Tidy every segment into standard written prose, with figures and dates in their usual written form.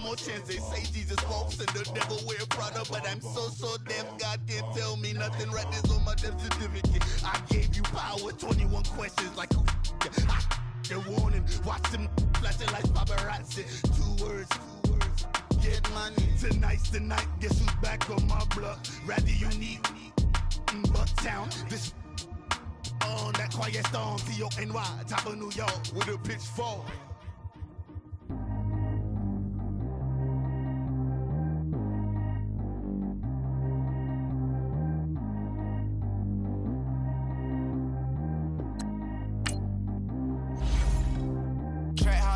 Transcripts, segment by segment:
more chance. They say Jesus walks and the devil wear Prada, but I'm so deaf, God can't tell me nothing. Right there's on my death certificate. I gave you power, 21 questions like who the warning. Watch them flashing like paparazzi. Two words. Get money. Tonight's the night. Guess who's back on my block? Rather unique. Bucktown. This on that quiet storm. T-O-N-Y. Top of New York with a pitchfork.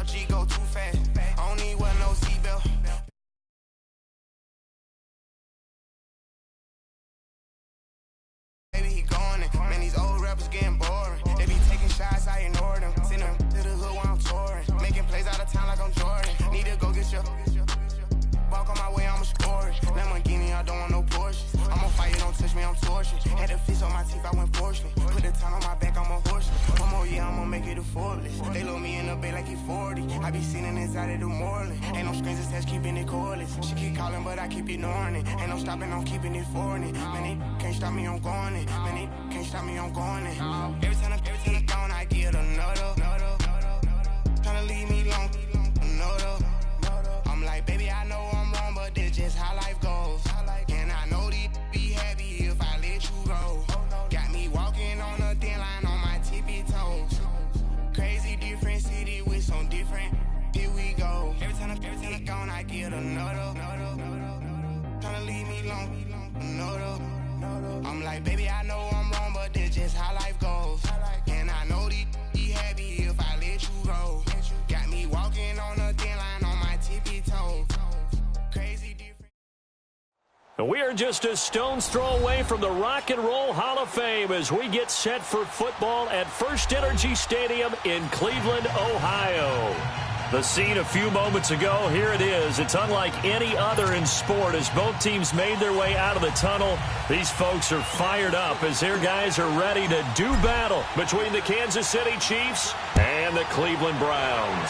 G go too fast. I don't need one no seatbelt. Baby, he going in. Man, these old rappers getting boring. They be taking shots, I ignore them. Send them to the hood while I'm touring. Making plays out of town like I'm Jordan. Need to go get your walk on my way, I'ma score it. Lamborghini, I don't want no Porsches. I'm on fire, don't touch me, I'm tortured. Had a fish on my teeth, I went porcelain. Put the time on my back, I'm a horse. One more year, I'ma make it a Forbes. They load me in the bay like he 40. I be seen inside of the Moreland. Ain't no screens attached, keeping it cordless. She keep calling, but I keep ignoring it. Ain't no stopping, I'm keeping it foreign it. Man, they can't stop me, I'm going it. Man, they can't stop me, I'm going it. Every time I'm gone, I get another. Tryna leave me long, another. I'm like, baby, I know I'm wrong, but this just how life goes. And I know these be happy if I let you go. Got me walking on a thin line on my tippy toes. Crazy different city with some different. Here we go. Every time I'm gone, I get another. Tryna leave me long, another. I'm like, baby, I know I'm wrong, but this just how life goes. And I know these be happy if I let you go. Got me walking on a thin line on my tippy toes. Crazy different. We are just a stone's throw away from the Rock and Roll Hall of Fame as we get set for football at First Energy Stadium in Cleveland, Ohio. The scene a few moments ago, here it is. It's unlike any other in sport as both teams made their way out of the tunnel. These folks are fired up as their guys are ready to do battle between the Kansas City Chiefs and the Cleveland Browns.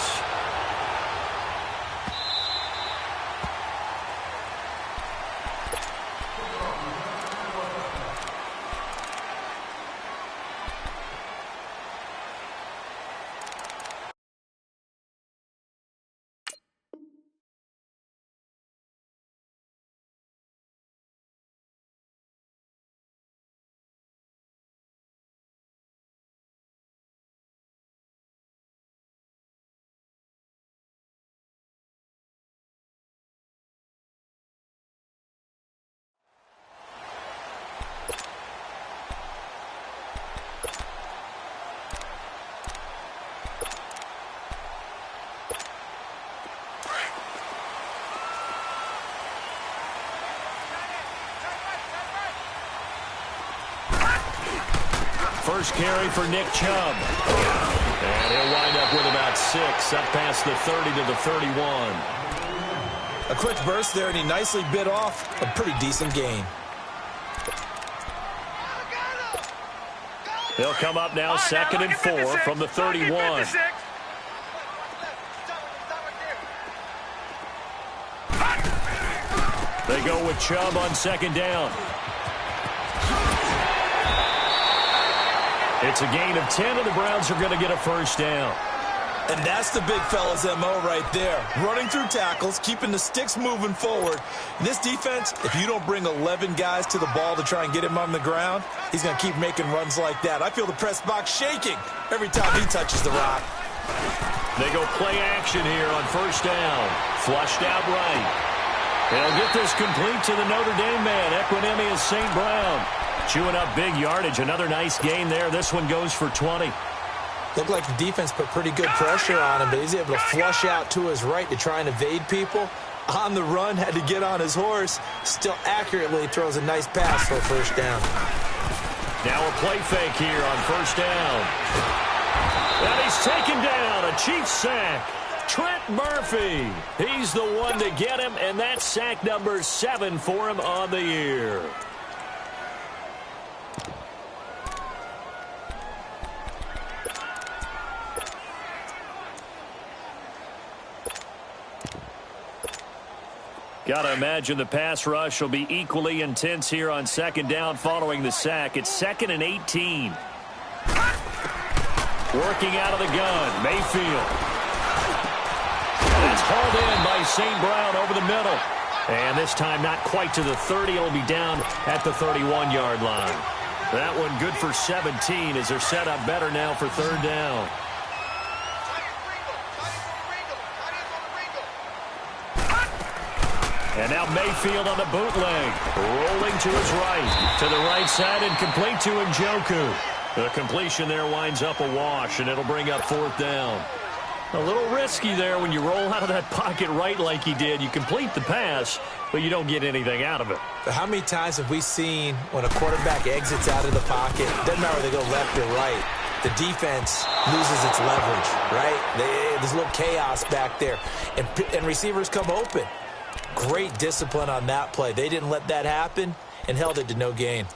First carry for Nick Chubb. And he'll wind up with about 6, up past the 30 to the 31. A quick burst there, and he nicely bit off a pretty decent gain. He'll come up now, 2nd and 4 from the 31. They go with Chubb on 2nd down. It's a gain of 10, and the Browns are going to get a first down. And that's the big fella's MO right there. Running through tackles, keeping the sticks moving forward. In this defense, if you don't bring 11 guys to the ball to try and get him on the ground, he's going to keep making runs like that. I feel the press box shaking every time he touches the rock. They go play action here on 1st down. Flushed out right. They'll get this complete to the Notre Dame man, Equinemius St. Brown. Chewing up big yardage. Another nice gain there. This one goes for 20. Looked like the defense put pretty good pressure on him, but he's able to flush out to his right to try and evade people. On the run, had to get on his horse. Still accurately throws a nice pass for a first down. Now a play fake here on 1st down. And he's taken down. A Chiefs sack. Trent Murphy. He's the one to get him, and that's sack number 7 for him on the year. Got to imagine the pass rush will be equally intense here on second down following the sack. It's 2nd and 18. Working out of the gun, Mayfield. That's hauled in by St. Brown over the middle. And this time not quite to the 30. It'll be down at the 31-yard line. That one good for 17 as they're set up better now for third down. And now Mayfield on the bootleg. Rolling to his right. To the right side and complete to Njoku. The completion there winds up a wash, and it'll bring up fourth down. A little risky there when you roll out of that pocket right like he did. You complete the pass, but you don't get anything out of it. But how many times have we seen when a quarterback exits out of the pocket, doesn't matter whether they go left or right, the defense loses its leverage, right? There's a little chaos back there, and receivers come open. Great discipline on that play. They didn't let that happen and held it to no gain.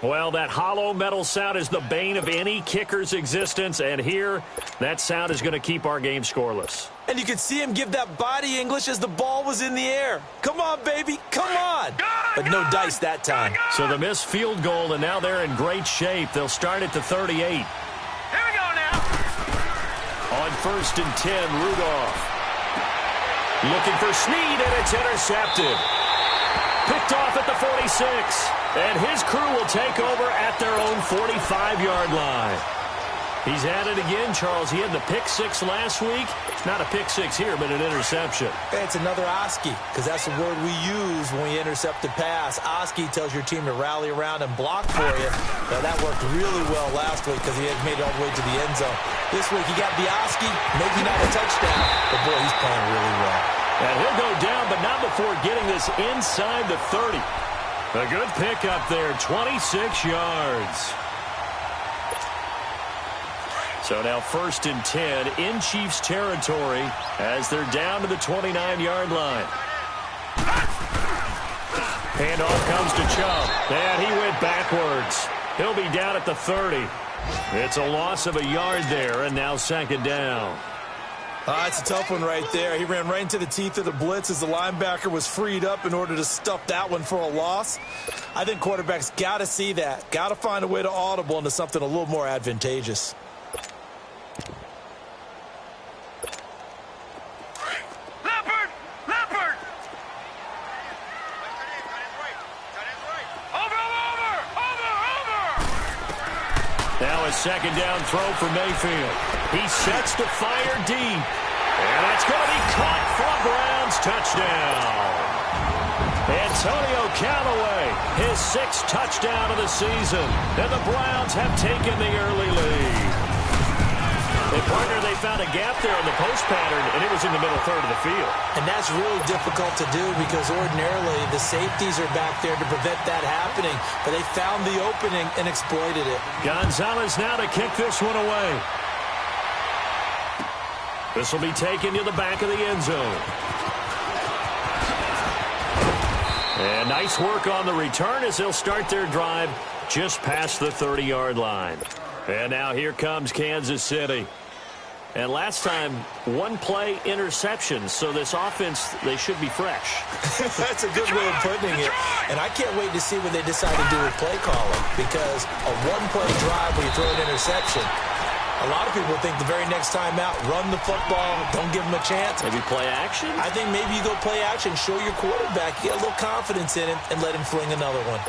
Well, that hollow metal sound is the bane of any kicker's existence, and here, that sound is going to keep our game scoreless. And you could see him give that body English as the ball was in the air. Come on, baby, come on. But no dice that time. So the missed field goal, and now they're in great shape. They'll start at the 38. Here we go now. On 1st and 10, Rudolph. Looking for Snead, and it's intercepted. Picked off at the 46. And his crew will take over at their own 45-yard line. He's at it again, Charles. He had the pick six last week. Not a pick six here, but an interception. It's another Oski, because that's the word we use when we intercept a pass. Oski tells your team to rally around and block for you. Now, that worked really well last week because he had made it all the way to the end zone. This week, he got the Oski, maybe not a touchdown, but, boy, he's playing really well. And he'll go down, but not before getting this inside the 30. A good pickup there, 26 yards. So now 1st and 10 in Chiefs territory as they're down to the 29-yard line. Handoff comes to Chubb, and he went backwards. He'll be down at the 30. It's a loss of a yard there, and now 2nd down. It's a tough one right there. He ran right into the teeth of the blitz as the linebacker was freed up in order to stuff that one for a loss. I think quarterbacks got to see that. Got to find a way to audible into something a little more advantageous. Leopard! Leopard! Over! Now a 2nd down throw for Mayfield. He sets to fire deep. And that's going to be caught for a Browns touchdown. Antonio Callaway, his 6th touchdown of the season. And the Browns have taken the early lead. And, partner, they found a gap there in the post pattern, and it was in the middle third of the field. And that's really difficult to do because ordinarily the safeties are back there to prevent that happening. But they found the opening and exploited it. Gonzalez now to kick this one away. This will be taken to the back of the end zone. And nice work on the return as they'll start their drive just past the 30-yard line. And now here comes Kansas City. And last time, one play interception. So this offense, they should be fresh. That's a good way of putting it. And I can't wait to see what they decide to do with play calling. Because a one-play drive where you throw an interception, a lot of people think the very next time out, run the football, don't give them a chance. Maybe play action? I think maybe you go play action, show your quarterback, get a little confidence in him, and let him fling another one.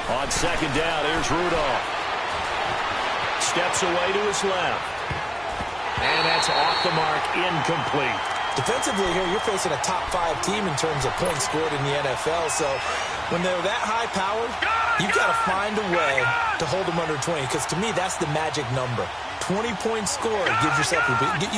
On 2nd down, here's Rudolph. Steps away to his left. And that's off the mark, incomplete. Defensively here, you're facing a top 5 team in terms of points scored in the NFL. So when they're that high-powered, You've got to find a way to hold them under 20, because to me, that's the magic number. 20-point score, you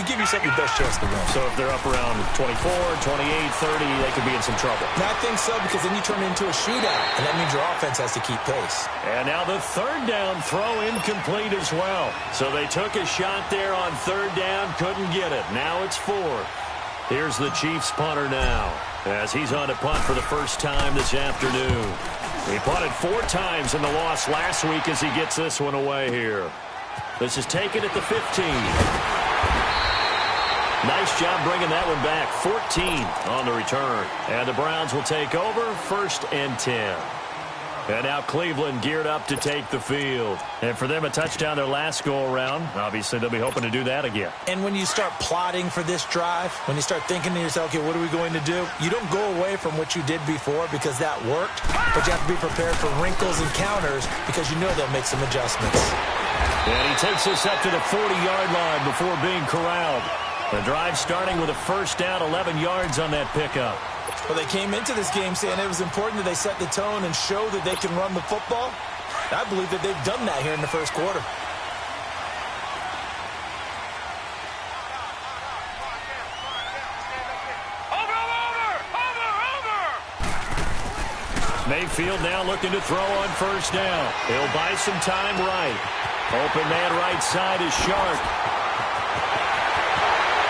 give yourself your best chance to win. So if they're up around 24, 28, 30, they could be in some trouble. And I think so, because then you turn it into a shootout, and that means your offense has to keep pace. And now the third down throw incomplete as well. So they took a shot there on third down, couldn't get it. Now it's fourth. Here's the Chiefs punter now, as he's on to punt for the first time this afternoon. He punted 4 times in the loss last week as he gets this one away here. This is taken at the 15. Nice job bringing that one back. 14 on the return. And the Browns will take over, 1st and 10. And now Cleveland geared up to take the field. And for them, a touchdown their last go-around. Obviously, they'll be hoping to do that again. And when you start plotting for this drive, when you start thinking to yourself, okay, what are we going to do? You don't go away from what you did before because that worked, but you have to be prepared for wrinkles and counters because you know they'll make some adjustments. And he takes us up to the 40-yard line before being corralled. The drive starting with a first down, 11 yards on that pickup. Well, they came into this game saying it was important that they set the tone and show that they can run the football. I believe that they've done that here in the first quarter. Mayfield now looking to throw on first down. He'll buy some time right. Open man right side is Shark.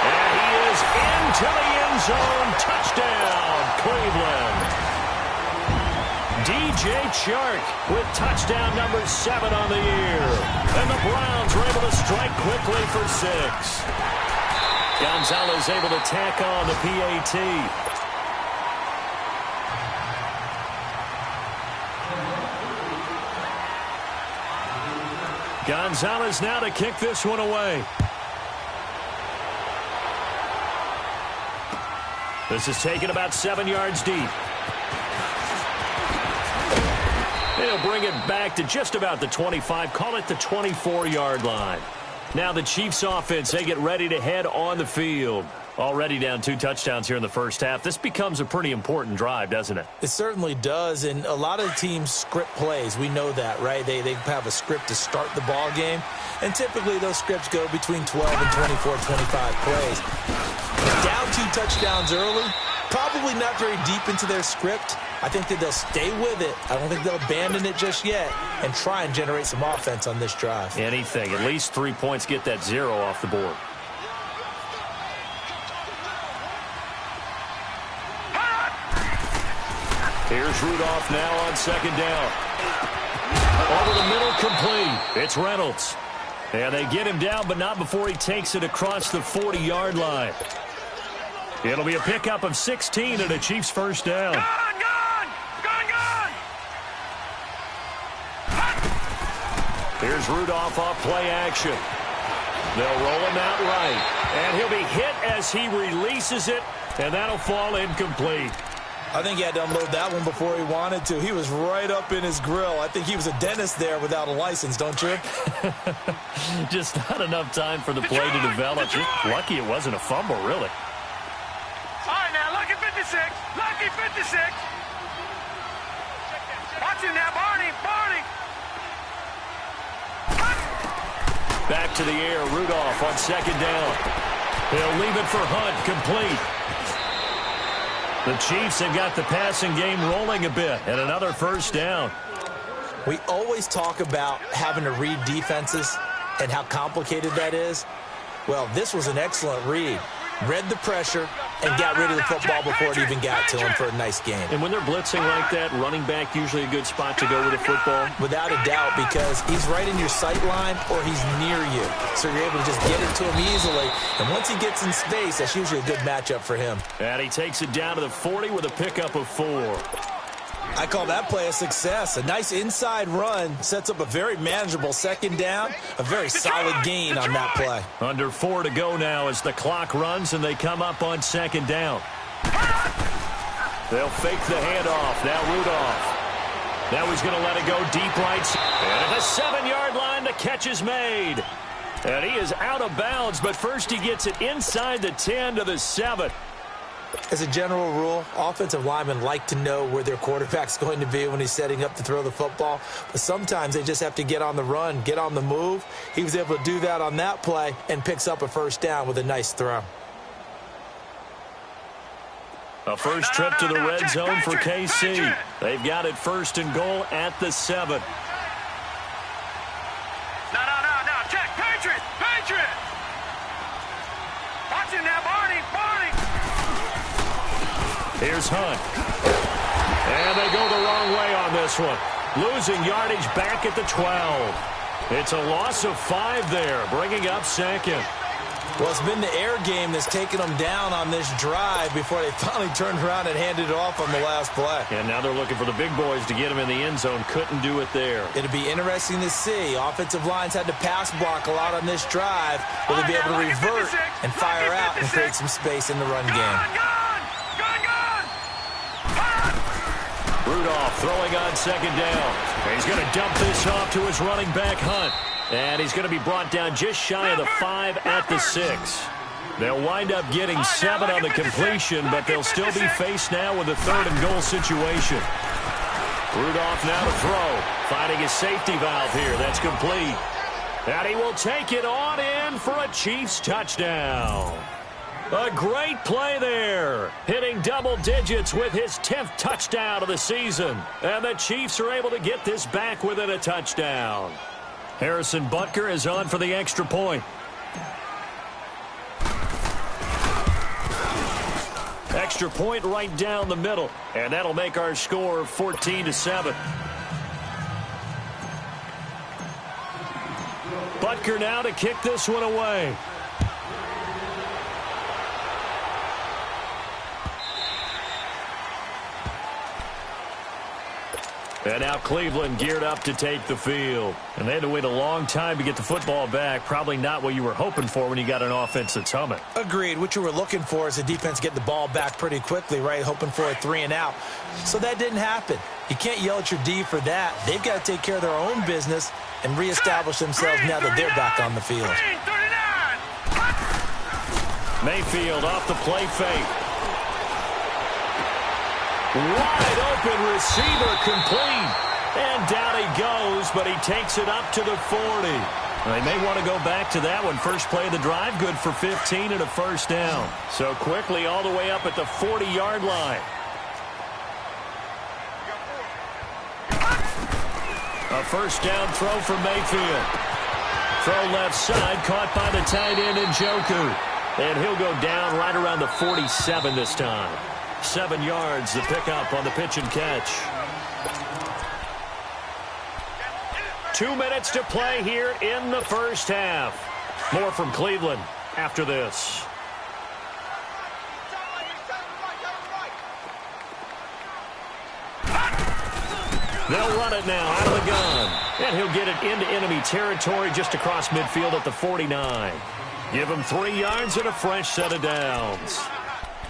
And he is into the end zone. Touchdown, Cleveland. DJ Chark with touchdown number 7 on the year. And the Browns are able to strike quickly for 6. Gonzalez able to tack on the PAT. Gonzalez now to kick this one away. This is taken about 7 yards deep. They'll bring it back to just about the 25, call it the 24-yard line. Now the Chiefs offense, they get ready to head on the field. Already down 2 touchdowns here in the first half. This becomes a pretty important drive, doesn't it? It certainly does, and a lot of teams script plays. We know that, right? They have a script to start the ball game, and typically those scripts go between 12 and 24, 25 plays. Down 2 touchdowns early, probably not very deep into their script. I think that they'll stay with it. I don't think they'll abandon it just yet and try and generate some offense on this drive. Anything. At least 3 points, get that 0 off the board. Here's Rudolph now on second down. Over the middle, complete. It's Reynolds. And they get him down, but not before he takes it across the 40-yard line. It'll be a pickup of 16 and a Chiefs first down. Gone! Here's Rudolph off play action. They'll roll him out right. And he'll be hit as he releases it, and that'll fall incomplete. I think he had to unload that one before he wanted to. He was right up in his grill. I think he was a dentist there without a license, don't you? Just not enough time for the play to develop. Just lucky it wasn't a fumble, really. All right, now, lucky 56. Lucky 56. Watch him now, Barney. Back to the air, Rudolph on second down. He'll leave it for Hunt, complete. The Chiefs have got the passing game rolling a bit, and another first down. We always talk about having to read defenses and how complicated that is. Well, this was an excellent read. Read the pressure and got rid of the football before it even got to him for a nice game. And when they're blitzing like that, running back usually a good spot to go with the football? Without a doubt, because he's right in your sight line or he's near you. So you're able to just get it to him easily. And once he gets in space, that's usually a good matchup for him. And he takes it down to the 40 with a pickup of 4. I call that play a success. A nice inside run sets up a very manageable second down. A very solid gain on that play. Under 4 to go now as the clock runs and they come up on second down. They'll fake the handoff. Now Rudolph. Now he's going to let it go deep right. And at the 7-yard line, the catch is made. And he is out of bounds, but first he gets it inside the 10 to the 7. As a general rule, offensive linemen like to know where their quarterback's going to be when he's setting up to throw the football. But sometimes they just have to get on the run, get on the move. He was able to do that on that play and picks up a first down with a nice throw. A first trip to the red zone for KC. They've got it 1st and goal at the 7. No. Check. Patriot. Watch him now, Barney. Here's Hunt. And they go the wrong way on this one. Losing yardage back at the 12. It's a loss of 5 there, bringing up 2nd. Well, it's been the air game that's taken them down on this drive before they finally turned around and handed it off on the last play. And now they're looking for the big boys to get them in the end zone. Couldn't do it there. It'll be interesting to see. Offensive lines had to pass block a lot on this drive. Will they be able to revert and fire out and create some space in the run game? Rudolph throwing on 2nd down. He's going to dump this off to his running back, Hunt. And he's going to be brought down just shy of the 5 at the 6. They'll wind up getting 7 on the completion, but they'll still be faced now with a 3rd and goal situation. Rudolph now to throw. Finding his safety valve here. That's complete. And he will take it on in for a Chiefs touchdown. A great play there. Hitting double digits with his 10th touchdown of the season. And the Chiefs are able to get this back within a touchdown. Harrison Butker is on for the extra point. Extra point right down the middle. And that'll make our score 14-7. Butker now to kick this one away. And now Cleveland geared up to take the field. And they had to wait a long time to get the football back. Probably not what you were hoping for when you got an offense that's humming. Agreed. What you were looking for is the defense getting the ball back pretty quickly, right? Hoping for a 3 and out. So that didn't happen. You can't yell at your D for that. They've got to take care of their own business and reestablish themselves now that they're back on the field. Mayfield off the play fake. Wide open receiver complete. And down he goes, but he takes it up to the 40. They may want to go back to that one. First play of the drive, good for 15 and a first down. So quickly all the way up at the 40-yard line. A first down throw for Mayfield. Throw left side, caught by the tight end Njoku. And he'll go down right around the 47 this time. 7 yards to pick up on the pitch and catch. 2 minutes to play here in the first half. More from Cleveland after this. They'll run it now out of the gun. And he'll get it into enemy territory just across midfield at the 49. Give him 3 yards and a fresh set of downs.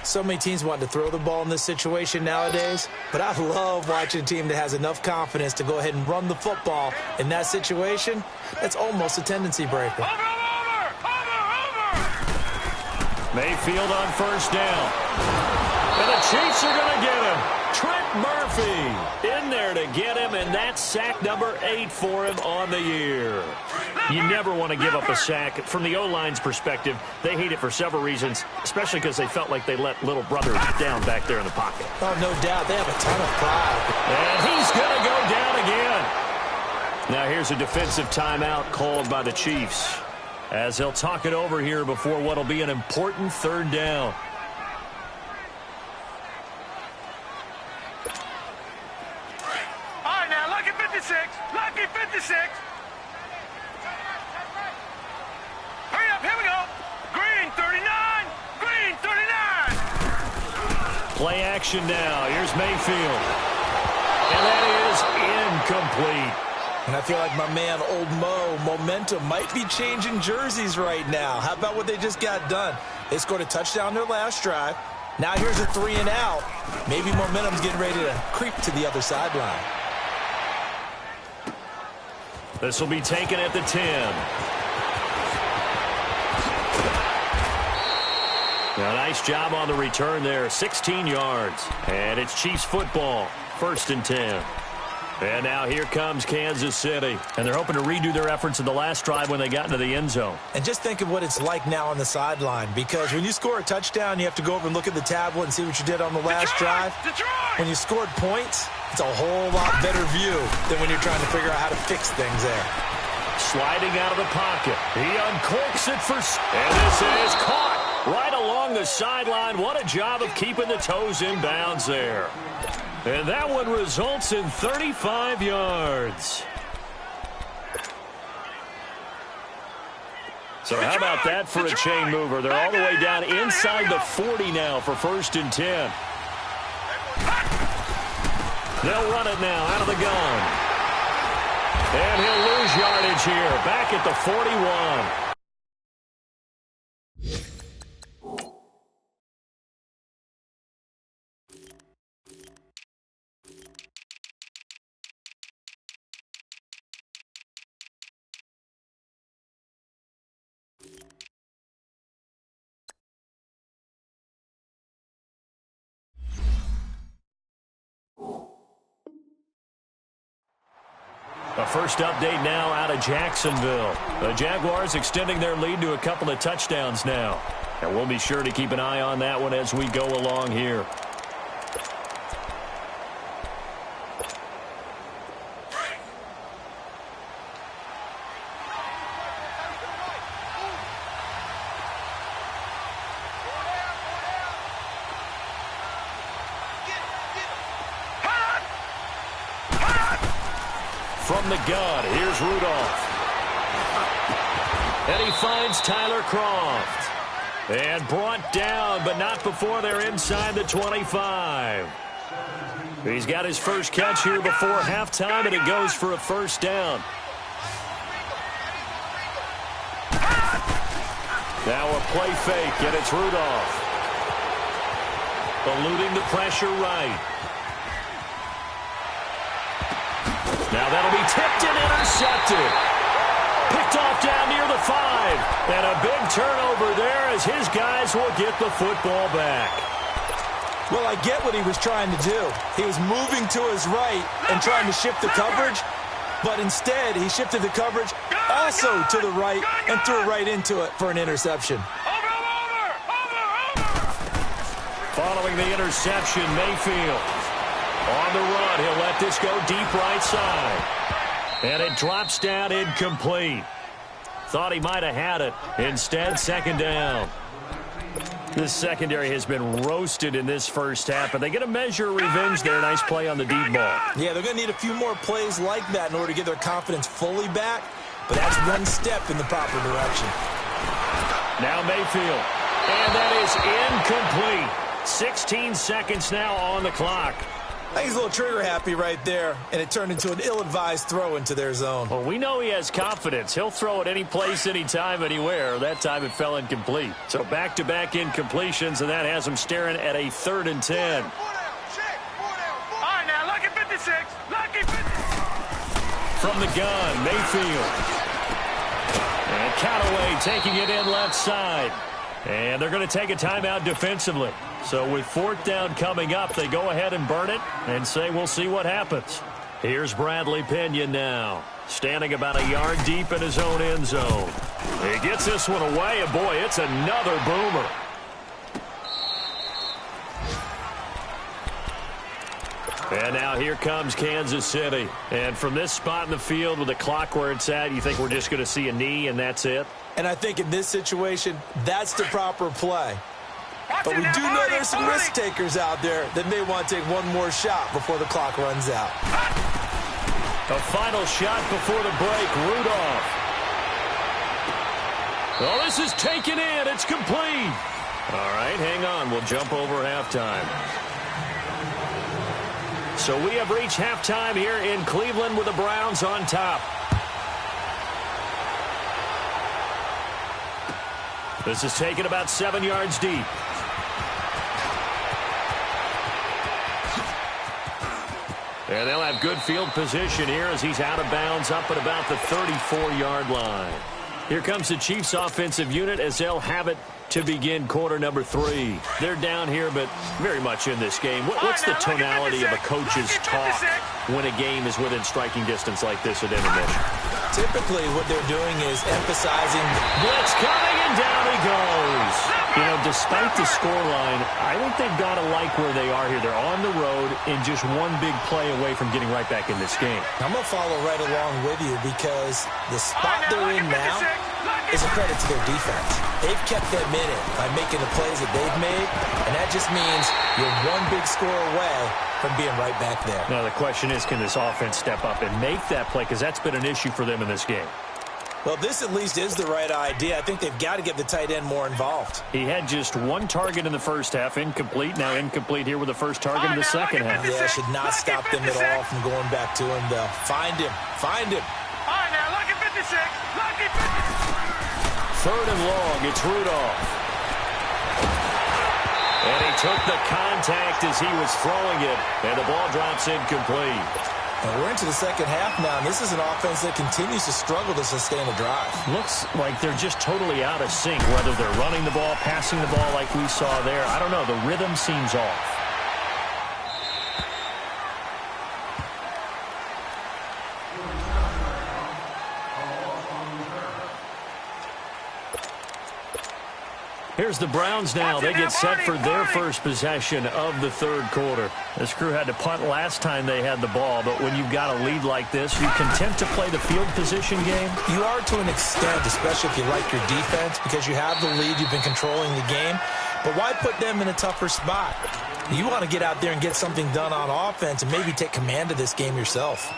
So many teams want to throw the ball in this situation nowadays, but I love watching a team that has enough confidence to go ahead and run the football in that situation. That's almost a tendency breaker. Over! Mayfield on first down. And the Chiefs are going to get him. Trent Murphy in there to get him, and that's sack number 8 for him on the year. You never want to give up a sack. From the O-line's perspective, they hate it for several reasons, especially because they felt like they let little brother down back there in the pocket. Oh, no doubt. They have a ton of pride. And he's going to go down again. Now here's a defensive timeout called by the Chiefs, as they'll talk it over here before what'll be an important 3rd down. All right, now, lucky 56. Lucky 56. Hurry up, here we go. Green 39. Green 39. Play action now. Here's Mayfield. And that is incomplete. And I feel like my man, Old Mo, momentum might be changing jerseys right now. How about what they just got done? They scored a touchdown their last drive. Now here's a 3 and out. Maybe momentum's getting ready to creep to the other sideline. This will be taken at the 10. A nice job on the return there, 16 yards. And it's Chiefs football, 1st and 10. And now here comes Kansas City. And they're hoping to redo their efforts in the last drive when they got into the end zone. And just think of what it's like now on the sideline, because when you score a touchdown, you have to go over and look at the tablet and see what you did on the last drive. When you scored points, it's a whole lot better view than when you're trying to figure out how to fix things there. Sliding out of the pocket. He uncorks it for... And this is caught right along the sideline. What a job of keeping the toes in bounds there. And that one results in 35 yards. So how about that for a chain mover? They're all the way down inside the 40 now for 1st and 10. They'll run it now out of the gun. And he'll lose yardage here. Back at the 41. A first update now out of Jacksonville. The Jaguars extending their lead to a couple of touchdowns now. And we'll be sure to keep an eye on that one as we go along here. From the gun, here's Rudolph. And he finds Tyler Croft. And brought down, but not before they're inside the 25. He's got his first catch here before halftime, and it goes for a first down. Now a play fake, and it's Rudolph. Eluding the pressure right. Now that'll be tipped and intercepted. Picked off down near the 5. And a big turnover there as his guys will get the football back. Well, I get what he was trying to do. He was moving to his right and trying to shift the coverage, but instead he shifted the coverage also to the right and threw right into it for an interception. Following the interception, Mayfield. On the run, he'll let this go deep right side. And it drops down incomplete. Thought he might have had it. Instead, second down. This secondary has been roasted in this first half, but they get a measure of revenge there. Nice play on the deep ball. Yeah, they're going to need a few more plays like that in order to get their confidence fully back, but that's one step in the proper direction. Now Mayfield. And that is incomplete. 16 seconds now on the clock. I think he's a little trigger happy right there, and it turned into an ill-advised throw into their zone. Well, we know he has confidence. He'll throw it any place, anytime, anywhere. That time it fell incomplete. So back-to-back incompletions, and that has him staring at a 3rd and 10. All right, now, lucky 56. Lucky 56. From the gun, Mayfield. And Callaway taking it in left side. And they're going to take a timeout defensively. So with 4th down coming up, they go ahead and burn it and say we'll see what happens. Here's Bradley Pinion now, standing about a yard deep in his own end zone. He gets this one away, and boy, it's another boomer. And now here comes Kansas City. And from this spot in the field with the clock where it's at, you think we're just going to see a knee and that's it? And I think in this situation, that's the proper play. But we do know there's some risk takers out there that may want to take one more shot before the clock runs out. A final shot before the break, Rudolph. Oh, this is taken in. It's complete. All right, hang on. We'll jump over halftime. So we have reached halftime here in Cleveland with the Browns on top. This is taken about 7 yards deep. And they'll have good field position here as he's out of bounds up at about the 34-yard line. Here comes the Chiefs offensive unit as they'll have it to begin quarter number 3. They're down here, but very much in this game. What's the tonality of a coach's talk when a game is within striking distance like this at intermission? Typically, what they're doing is emphasizing blitz coming, and down he goes. You know, despite the scoreline, I think they've got to like where they are here. They're on the road and just one big play away from getting right back in this game. I'm going to follow right along with you because the spot they're in now is a credit to their defense. They've kept them in it by making the plays that they've made, and that just means you're one big score away from being right back there. Now, the question is, can this offense step up and make that play? Because that's been an issue for them in this game. Well, this at least is the right idea. I think they've got to get the tight end more involved. He had just one target in the first half, incomplete. Now incomplete here with the first target in the second half. Yeah, should not stop them at all from going back to him, though. Find him. Find him. All right, now, lucky 56. Lucky 56. Third and long, it's Rudolph. And he took the contact as he was throwing it, and the ball drops incomplete. And we're into the second half now, and this is an offense that continues to struggle to sustain a drive. Looks like they're just totally out of sync, whether they're running the ball, passing the ball like we saw there. I don't know. The rhythm seems off. Here's the Browns now. They get set for their first possession of the third quarter. This crew had to punt last time they had the ball, but when you've got a lead like this, you content to play the field position game? You are to an extent, especially if you like your defense, because you have the lead, you've been controlling the game. But why put them in a tougher spot? You want to get out there and get something done on offense and maybe take command of this game yourself.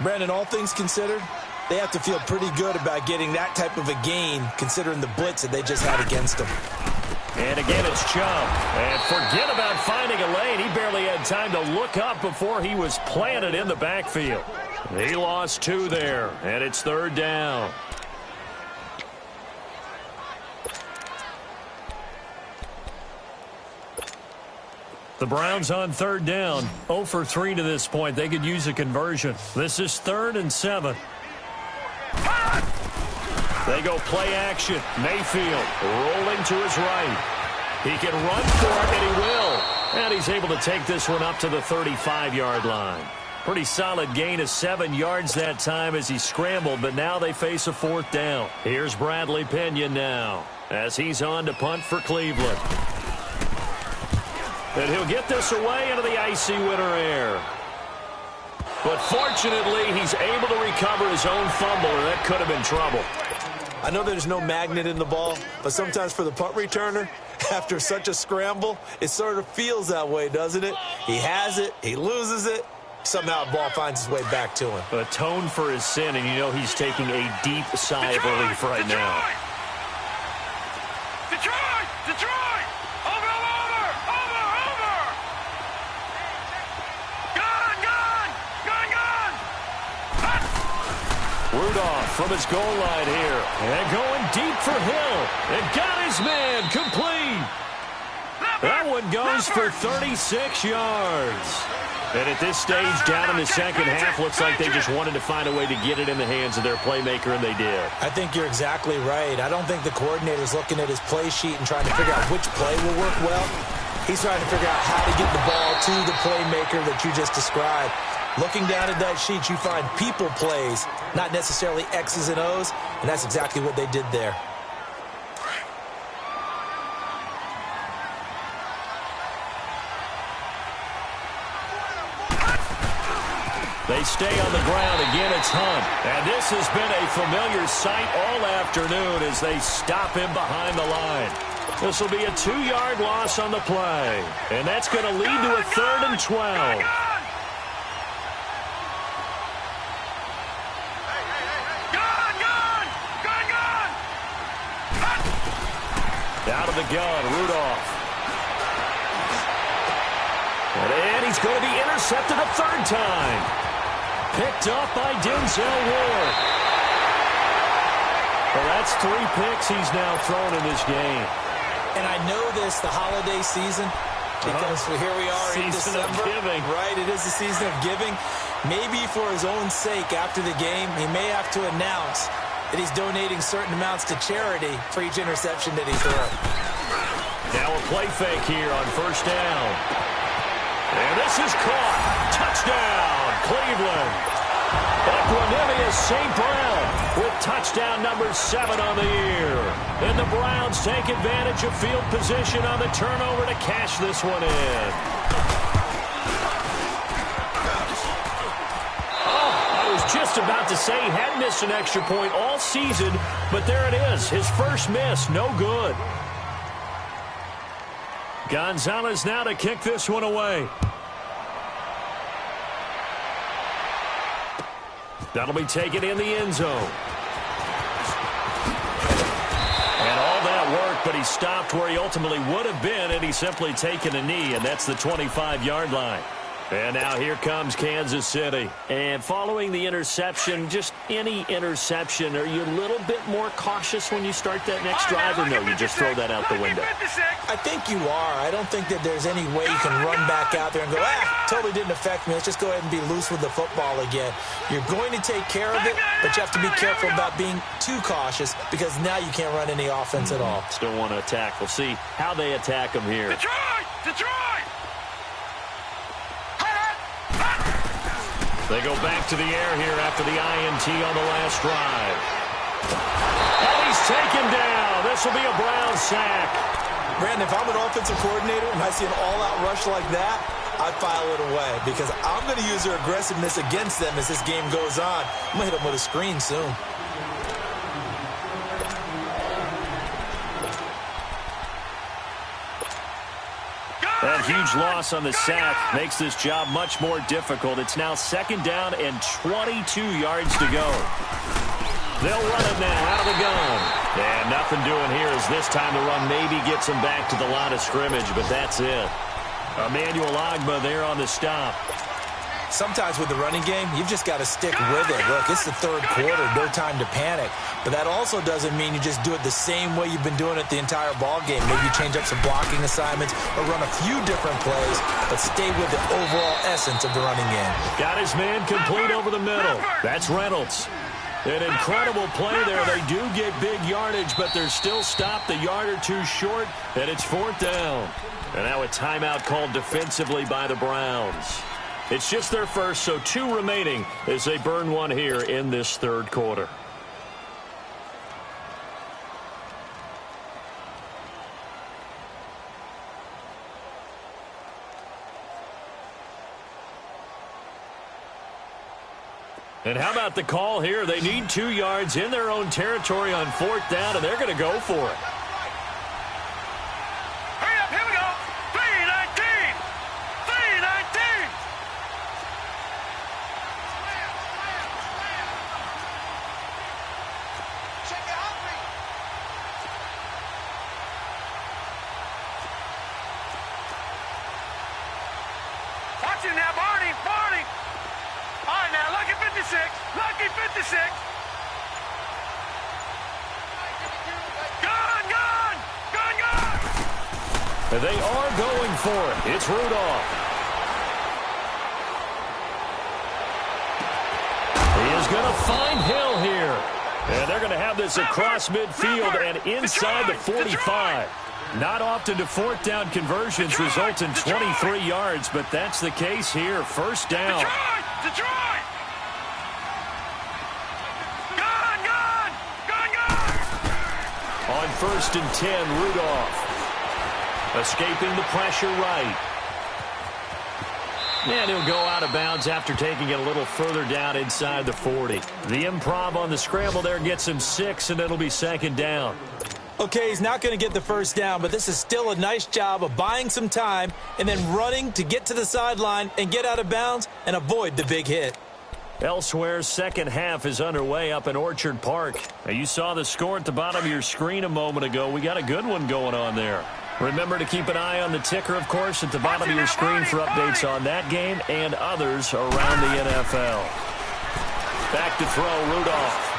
Brandon, all things considered, they have to feel pretty good about getting that type of a gain, considering the blitz that they just had against them. And again, it's Chubb. And forget about finding a lane. He barely had time to look up before he was planted in the backfield. He lost 2 there, and it's third down. The Browns on third down, 0 for 3 to this point. They could use a conversion. This is 3rd and 7. They go play action. Mayfield rolling to his right. He can run for it, and he will. And he's able to take this one up to the 35-yard line. Pretty solid gain of 7 yards that time as he scrambled, but now they face a 4th down. Here's Bradley Pinion now as he's on to punt for Cleveland. And he'll get this away into the icy winter air. But fortunately, he's able to recover his own fumble, and that could have been trouble. I know there's no magnet in the ball, but sometimes for the punt returner, after such a scramble, it sort of feels that way, doesn't it? He has it, he loses it, somehow the ball finds its way back to him. Atone for his sin, and you know he's taking a deep sigh of relief right now. Detroit! Detroit! Over! Rudolph from his goal line here. And going deep for Hill. And got his man complete. That one goes for 36 yards. And at this stage, down in the second half, looks like they just wanted to find a way to get it in the hands of their playmaker, and they did. I think you're exactly right. I don't think the coordinator's looking at his play sheet and trying to figure out which play will work well. He's trying to figure out how to get the ball to the playmaker that you just described. Looking down at that sheet, you find people plays, not necessarily X's and O's, and that's exactly what they did there. They stay on the ground. Again, it's Hunt. And this has been a familiar sight all afternoon as they stop him behind the line. This will be a 2-yard loss on the play. And that's going to lead to a 3rd and 12. Out of the gun, Rudolph. And he's going to be intercepted a 3rd time. Picked up by Denzel Ward. Well, that's 3 picks he's now thrown in this game. And I know this, the holiday season, because here we are in December. Season of giving. Right, it is the season of giving. Maybe for his own sake after the game, he may have to announce that he's donating certain amounts to charity for each interception that he throws. Now a play fake here on first down. And this is caught. Touchdown, Cleveland. Equanimous St. Brown with touchdown number 7 on the year. And the Browns take advantage of field position on the turnover to cash this one in. I was just about to say he had missed an extra point all season, but there it is. His first miss, no good. Gonzalez now to kick this one away. That'll be taken in the end zone. And all that work, but he stopped where he ultimately would have been, and he's simply taken a knee, and that's the 25-yard line. And now here comes Kansas City. And following the interception, just any interception, are you a little bit more cautious when you start that next drive, or no, you just throw that out the window? I think you are. I don't think that there's any way you can run back out there and go, totally didn't affect me. Let's just go ahead and be loose with the football again. You're going to take care of it, but you have to be careful about being too cautious because now you can't run any offense at all. Still want to attack. We'll see how they attack him here. Detroit! They go back to the air here after the INT on the last drive. And he's taken down. This will be a Brown sack. Brandon, if I'm an offensive coordinator and I see an all-out rush like that, I file it away because I'm going to use their aggressiveness against them as this game goes on. I'm going to hit them with a screen soon. That huge loss on the sack makes this job much more difficult. It's now 2nd down and 22 yards to go. They'll run it now out of the gun. And nothing doing here as this time the run maybe gets them back to the line of scrimmage, but that's it. Emmanuel Ogbah there on the stop. Sometimes with the running game, you've just got to stick with it. Look, it's the 3rd quarter, no time to panic. But that also doesn't mean you just do it the same way you've been doing it the entire ball game. Maybe you change up some blocking assignments or run a few different plays, but stay with the overall essence of the running game. Got his man complete over the middle. That's Reynolds. An incredible play there. They do get big yardage, but they're still stopped a yard or two short, and it's 4th down. And now a timeout called defensively by the Browns. It's just their first, so 2 remaining as they burn one here in this 3rd quarter. And how about the call here? They need 2 yards in their own territory on 4th down, and they're going to go for it. Hurry up, here we go. 3-19. 3-19. Watch it now, Barney. All right, now, lucky 56. Lucky 56. Gun! And they are going for it. It's Rudolph. He is going to find Hill here. And they're going to have this across midfield and inside the 45. Not often do 4th down conversions result in 23 yards, but that's the case here. 1st down. Detroit! Gun! On 1st and 10, Rudolph. Escaping the pressure right. And he'll go out of bounds after taking it a little further down inside the 40. The improv on the scramble there gets him 6, and it'll be 2nd down. Okay, he's not going to get the 1st down, but this is still a nice job of buying some time and then running to get to the sideline and get out of bounds and avoid the big hit. Elsewhere, 2nd half is underway up in Orchard Park. Now, you saw the score at the bottom of your screen a moment ago. We got a good one going on there. Remember to keep an eye on the ticker, of course, at the bottom of your screen for updates on that game and others around the NFL. Back to throw, Rudolph.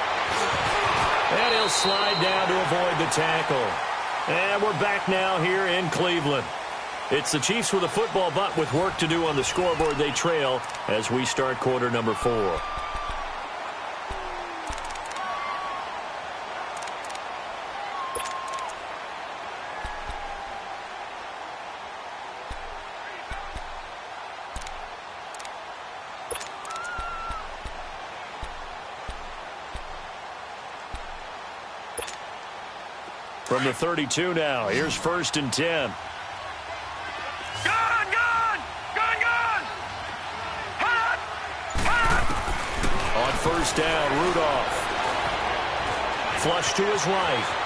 And he'll slide down to avoid the tackle. And we're back now here in Cleveland. It's the Chiefs with a football, but with work to do on the scoreboard. They trail as we start quarter number 4. From the 32 now, here's 1st and 10. Gone! On 1st down, Rudolph. Flush to his right.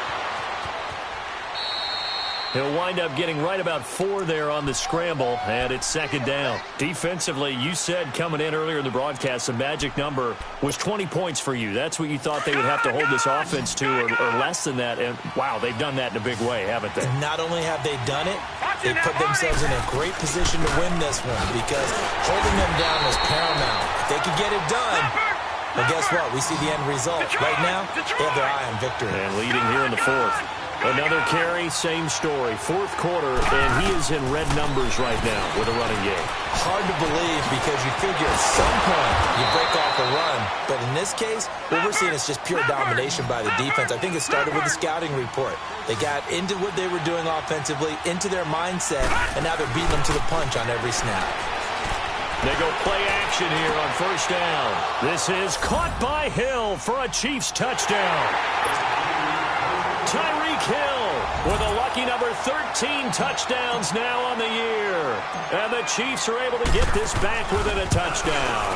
He'll wind up getting right about 4 there on the scramble, and it's 2nd down. Defensively, you said coming in earlier in the broadcast, the magic number was 20 points for you. That's what you thought they would have to hold this offense to, or less than that. And, wow, they've done that in a big way, haven't they? Not only have they done it, they put themselves in a great position to win this one because holding them down was paramount. If they could get it done, well, guess what? We see the end result. Right now, they have their eye on victory. And leading here in the 4th. Another carry, same story. 4th quarter, and he is in red numbers right now with a running game. Hard to believe because you figure at some point you break off a run. But in this case, what we're seeing is just pure domination by the defense. I think it started with the scouting report. They got into what they were doing offensively, into their mindset, and now they're beating them to the punch on every snap. They go play action here on 1st down. This is caught by Hill for a Chiefs touchdown. Tyreek Hill with a lucky number 13 touchdowns now on the year. And the Chiefs are able to get this back within a touchdown.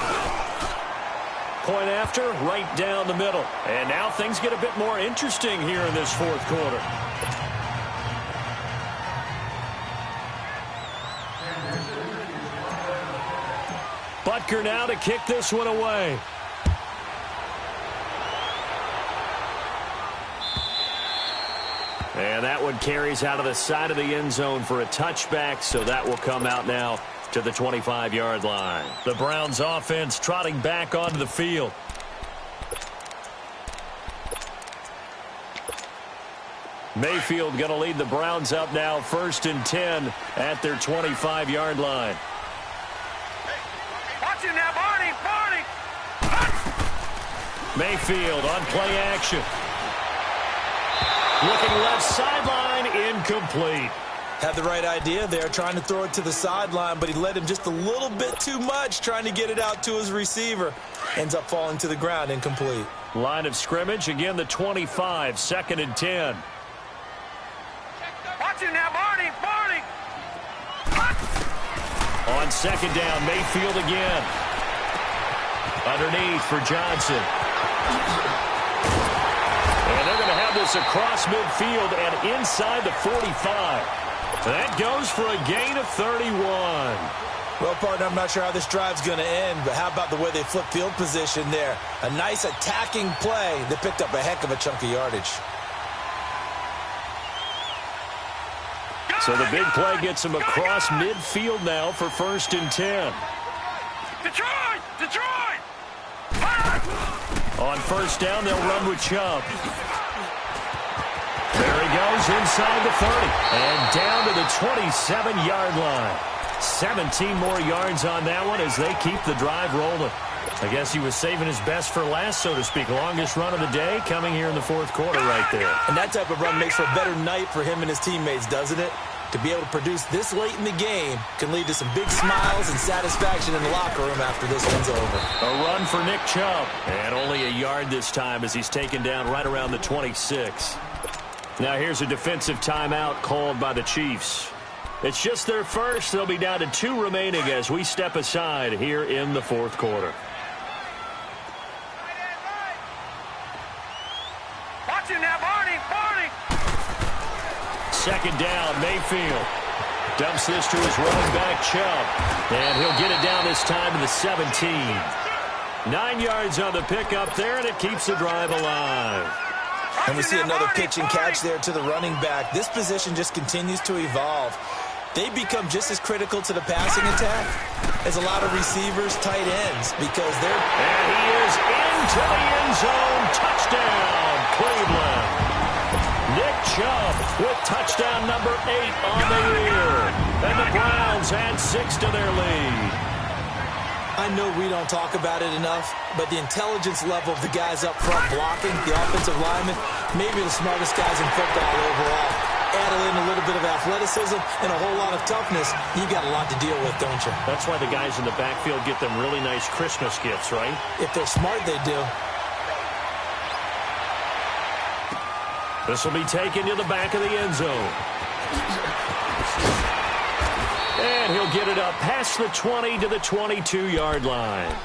Point after, right down the middle. And now things get a bit more interesting here in this 4th quarter. Butker now to kick this one away. And that one carries out of the side of the end zone for a touchback, so that will come out now to the 25-yard line. The Browns offense trotting back onto the field. Mayfield going to lead the Browns up now, 1st and 10 at their 25-yard line. Watch him now, Barney! Mayfield on play action. Looking left sideline, incomplete. Had the right idea there, trying to throw it to the sideline, but he led him just a little bit too much, trying to get it out to his receiver. Ends up falling to the ground, incomplete. Line of scrimmage, again the 25, 2nd and 10. Watch him now, Barney! On 2nd down, Mayfield again. Underneath for Johnson. And they're going to have this across midfield and inside the 45. That goes for a gain of 31. Well, partner, I'm not sure how this drive's going to end, but how about the way they flip field position there? A nice attacking play that picked up a heck of a chunk of yardage. So the big play gets him across midfield now for 1st and 10. Detroit! On 1st down, they'll run with Chubb. There he goes inside the 30 and down to the 27-yard line. 17 more yards on that one as they keep the drive rolling. I guess he was saving his best for last, so to speak. Longest run of the day coming here in the 4th quarter right there. And that type of run makes for a better night for him and his teammates, doesn't it? To be able to produce this late in the game can lead to some big smiles and satisfaction in the locker room after this one's over. A run for Nick Chubb. And only a yard this time as he's taken down right around the 26. Now here's a defensive timeout called by the Chiefs. It's just their first. They'll be down to 2 remaining as we step aside here in the 4th quarter. Watch him now, Barney! 2nd down, Mayfield. Dumps this to his running back, Chubb. And he'll get it down this time to the 17. 9 yards on the pickup there, and it keeps the drive alive. And we see another pitch and catch there to the running back. This position just continues to evolve. They become just as critical to the passing attack as a lot of receivers, tight ends, because they're... And he is into the end zone. Touchdown, Cleveland. Nick Chubb with touchdown number 8 on the year. And the Browns add 6 to their lead. I know we don't talk about it enough, but the intelligence level of the guys up front blocking, the offensive linemen, maybe the smartest guys in football overall. Add in a little bit of athleticism and a whole lot of toughness, you got a lot to deal with, don't you? That's why the guys in the backfield get them really nice Christmas gifts, right? If they're smart, they do. This will be taken to the back of the end zone. And he'll get it up past the 20 to the 22-yard line.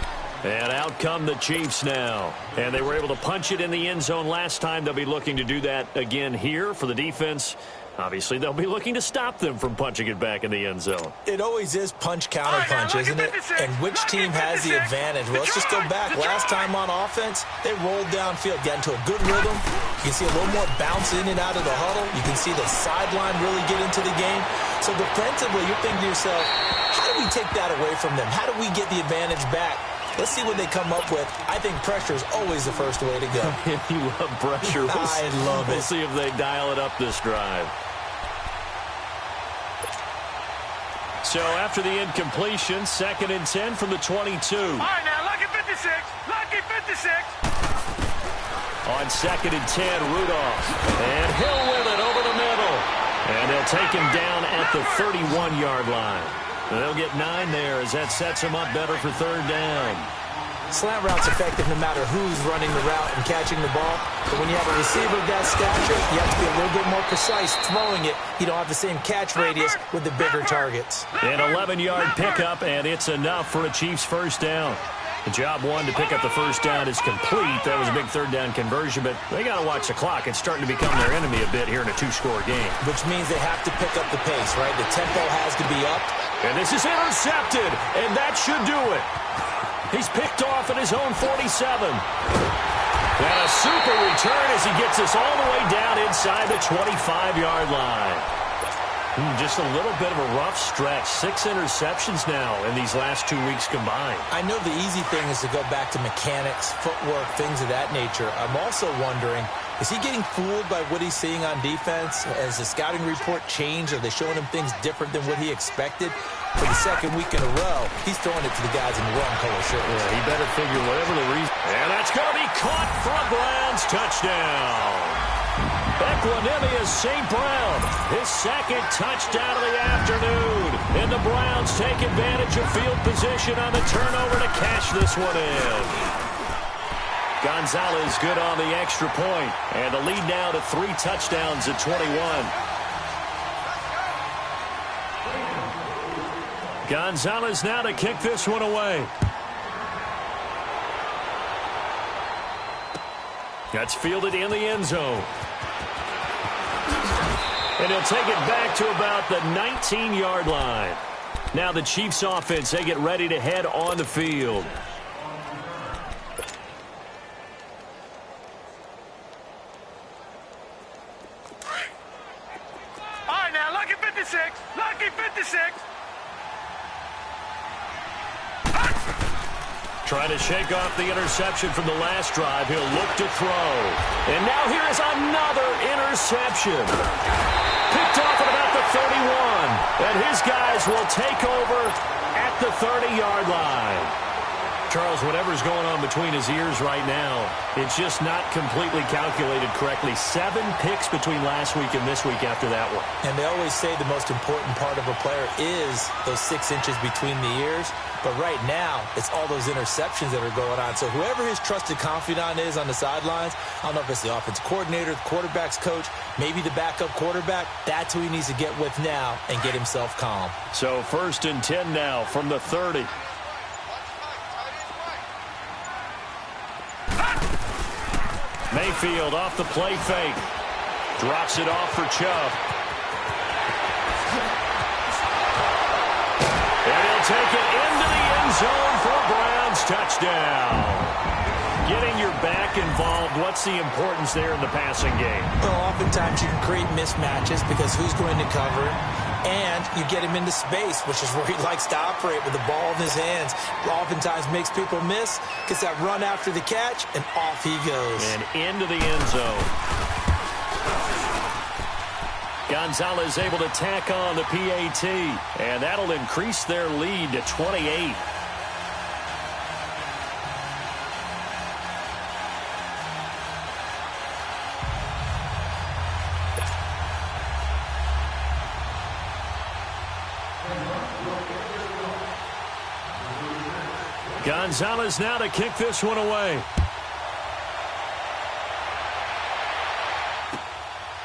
And out come the Chiefs now. And they were able to punch it in the end zone last time. They'll be looking to do that again here for the defense. Obviously, they'll be looking to stop them from punching it back in the end zone. It always is punch-counter-punch, isn't it? And which team has the advantage? Well, let's just go back. Last time on offense, they rolled downfield, got into a good rhythm. You can see a little more bounce in and out of the huddle. You can see the sideline really get into the game. So defensively, you're thinking to yourself, how do we take that away from them? How do we get the advantage back? Let's see what they come up with. I think pressure is always the first way to go. You love pressure. I love it. We'll see if they dial it up this drive. So after the incompletion, 2nd and 10 from the 22. All right, now, lucky 56. Lucky 56. On 2nd and 10, Rudolph. And Hill with it over the middle. And they'll take him down at the 31-yard line. They'll get 9 there as that sets them up better for 3rd down. Slant route's effective no matter who's running the route and catching the ball. But when you have a receiver of that stature, you have to be a little bit more precise throwing it. You don't have the same catch radius with the bigger targets. An 11-yard pickup, and it's enough for a Chiefs first down. The job one to pick up the first down is complete. That was a big 3rd down conversion, but they got to watch the clock. It's starting to become their enemy a bit here in a 2-score game. Which means they have to pick up the pace, right? The tempo has to be up. And this is intercepted, and that should do it. He's picked off at his own 47. And a super return as he gets us all the way down inside the 25-yard line. Just a little bit of a rough stretch. 6 interceptions now in these last 2 weeks combined. I know the easy thing is to go back to mechanics, footwork, things of that nature. I'm also wondering, is he getting fooled by what he's seeing on defense? Has the scouting report changed? Are they showing him things different than what he expected? For the 2nd week in a row, he's throwing it to the guys in the wrong color shirt. Yeah, he better figure whatever the reason. And that's going to be caught for a Browns touchdown. Equanimous St. Brown, his 2nd touchdown of the afternoon. And the Browns take advantage of field position on the turnover to cash this one in. Gonzalez good on the extra point. And the lead now to 3 touchdowns at 21. Gonzalez now to kick this one away. That's fielded in the end zone. And he'll take it back to about the 19-yard line. Now the Chiefs offense, they get ready to head on the field. All right, now, lucky 56. Lucky 56. Trying to shake off the interception from the last drive. He'll look to throw. And now here is another interception. Picked off at about the 31. And his guys will take over at the 30-yard line. Charles, whatever's going on between his ears right now, it's just not completely calculated correctly. 7 picks between last week and this week after that one. And they always say the most important part of a player is those 6 inches between the ears. But right now, it's all those interceptions that are going on. So whoever his trusted confidant is on the sidelines, I don't know if it's the offensive coordinator, the quarterback's coach, maybe the backup quarterback, that's who he needs to get with now and get himself calm. So 1st and 10 now from the 30. Mayfield off the play fake. Drops it off for Chubb. And he'll take it into the end zone for a Browns touchdown. Getting your back involved, what's the importance there in the passing game? Well, oftentimes you can create mismatches because who's going to cover it? And you get him into space, which is where he likes to operate with the ball in his hands. Oftentimes makes people miss, gets that run after the catch, and off he goes. And into the end zone. Gonzalez able to tack on the PAT, and that'll increase their lead to 28. Gonzalez now to kick this one away.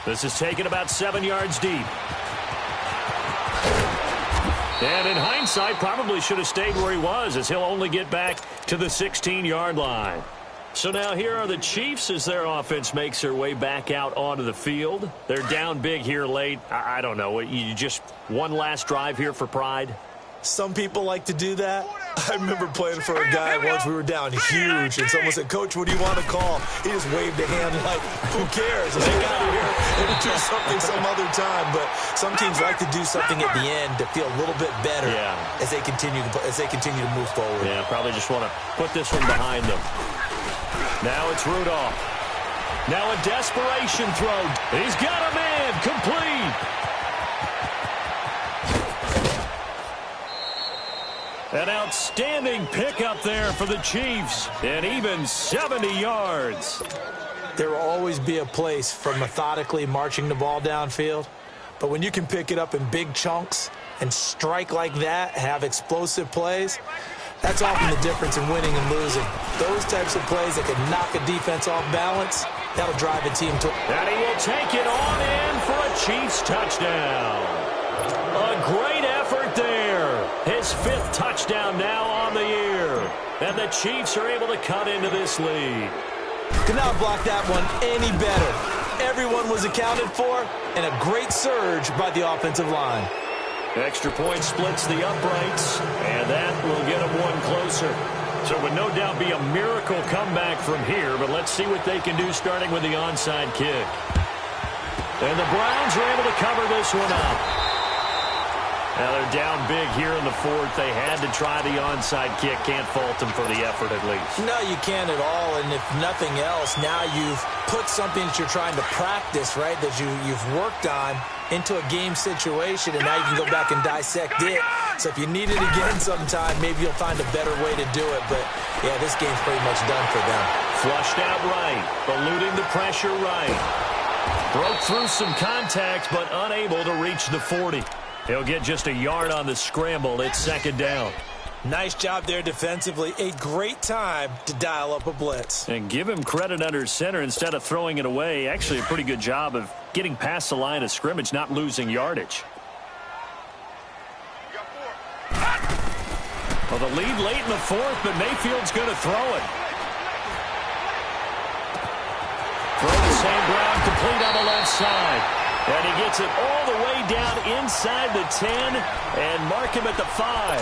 This is taken about 7 yards deep. And in hindsight, probably should have stayed where he was, as he'll only get back to the 16-yard line. So now here are the Chiefs as their offense makes their way back out onto the field. They're down big here late. I don't know. You just one last drive here for pride? Some people like to do that. I remember playing for a guy once. We were down huge, and someone said, "Coach, what do you want to call?" He just waved a hand like, "Who cares? Let's get out of here and do something some other time." But some teams like to do something at the end to feel a little bit better as they continue to move forward. Yeah, probably just want to put this one behind them. Now it's Rudolph. Now a desperation throw. He's got a man. Complete. An outstanding pickup there for the Chiefs. And even 70 yards. There will always be a place for methodically marching the ball downfield. But when you can pick it up in big chunks and strike like that, have explosive plays, that's often the difference in winning and losing. Those types of plays that can knock a defense off balance, that'll drive a team to... And he will take it on in for a Chiefs touchdown. A great effort there. His 5th touchdown now on the year. And the Chiefs are able to cut into this lead. Could not block that one any better. Everyone was accounted for, and a great surge by the offensive line. Extra point splits the uprights, and that will get them one closer. So it would no doubt be a miracle comeback from here, but let's see what they can do starting with the onside kick. And the Browns are able to cover this one up. Now they're down big here in the 4th. They had to try the onside kick. Can't fault them for the effort at least. No, you can't at all. And if nothing else, now you've put something that you're trying to practice, right, that you've worked on into a game situation, and now you can go back and dissect it. So if you need it again sometime, maybe you'll find a better way to do it. But, yeah, this game's pretty much done for them. Flushed out right. Eluding the pressure right. Broke through some contacts, but unable to reach the 40. He'll get just a yard on the scramble. It's 2nd down. Nice job there defensively. A great time to dial up a blitz. And give him credit under center instead of throwing it away. Actually, a pretty good job of getting past the line of scrimmage, not losing yardage. Well, the lead late in the 4th, but Mayfield's going to throw it. Throw the same ground, complete on the left side. And he gets it all the way down inside the 10 and mark him at the 5.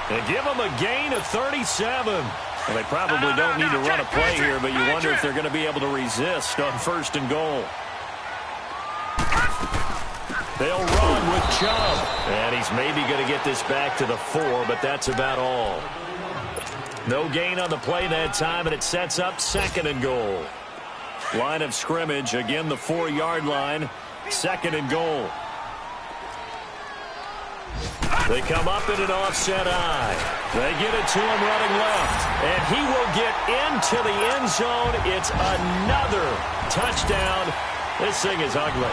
And give him a gain of 37. Well, they probably don't need to run a play here, but you wonder if they're going to be able to resist on 1st and goal. They'll run with Chubb. And he's maybe going to get this back to the 4, but that's about all. No gain on the play that time, and it sets up 2nd and goal. Line of scrimmage, again the 4-yard line. 2nd and goal. They come up in an offset eye. They get it to him running left. And he will get into the end zone. It's another touchdown. This thing is ugly.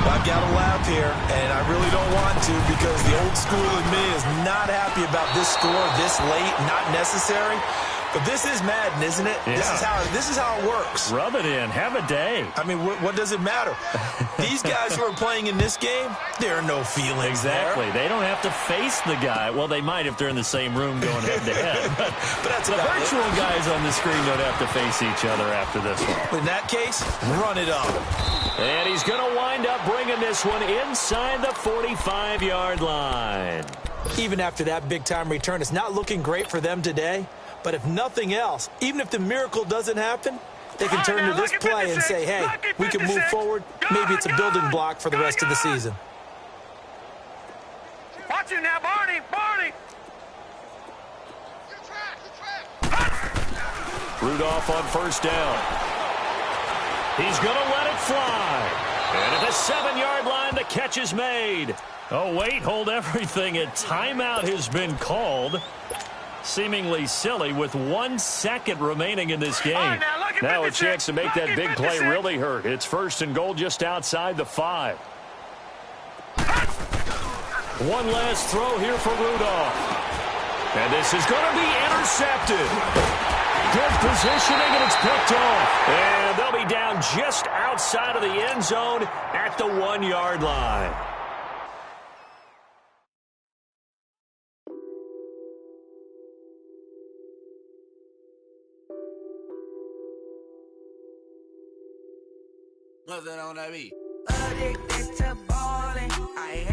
I've got to laugh here, and I really don't want to because the old school in me is not happy about this score this late, not necessary. But this is Madden, isn't it? Yeah. This is how it works. Rub it in. Have a day. I mean, what does it matter? These guys who are playing in this game, there are no feelings exactly. there. They don't have to face the guy. Well, they might if they're in the same room going head-to-head. But that's the virtual guys on the screen don't have to face each other after this one. In that case, run it up. And he's going to wind up bringing this one inside the 45-yard line. Even after that big-time return, it's not looking great for them today. But if nothing else, even if the miracle doesn't happen, they can turn to this play and say, hey, we can move forward. Maybe it's a building block for the rest of the season. Watch it now, Barney. Rudolph on 1st down. He's going to let it fly. And at the 7-yard line, the catch is made. Oh, wait, hold everything. A timeout has been called. Seemingly silly with 1 second remaining in this game. Now a chance to make that big play really hurt. It's 1st and goal just outside the 5. One last throw here for Rudolph. And this is going to be intercepted. Good positioning, and it's picked off. And they'll be down just outside of the end zone at the 1-yard line. What's that on that beat? Addicted to ballin', I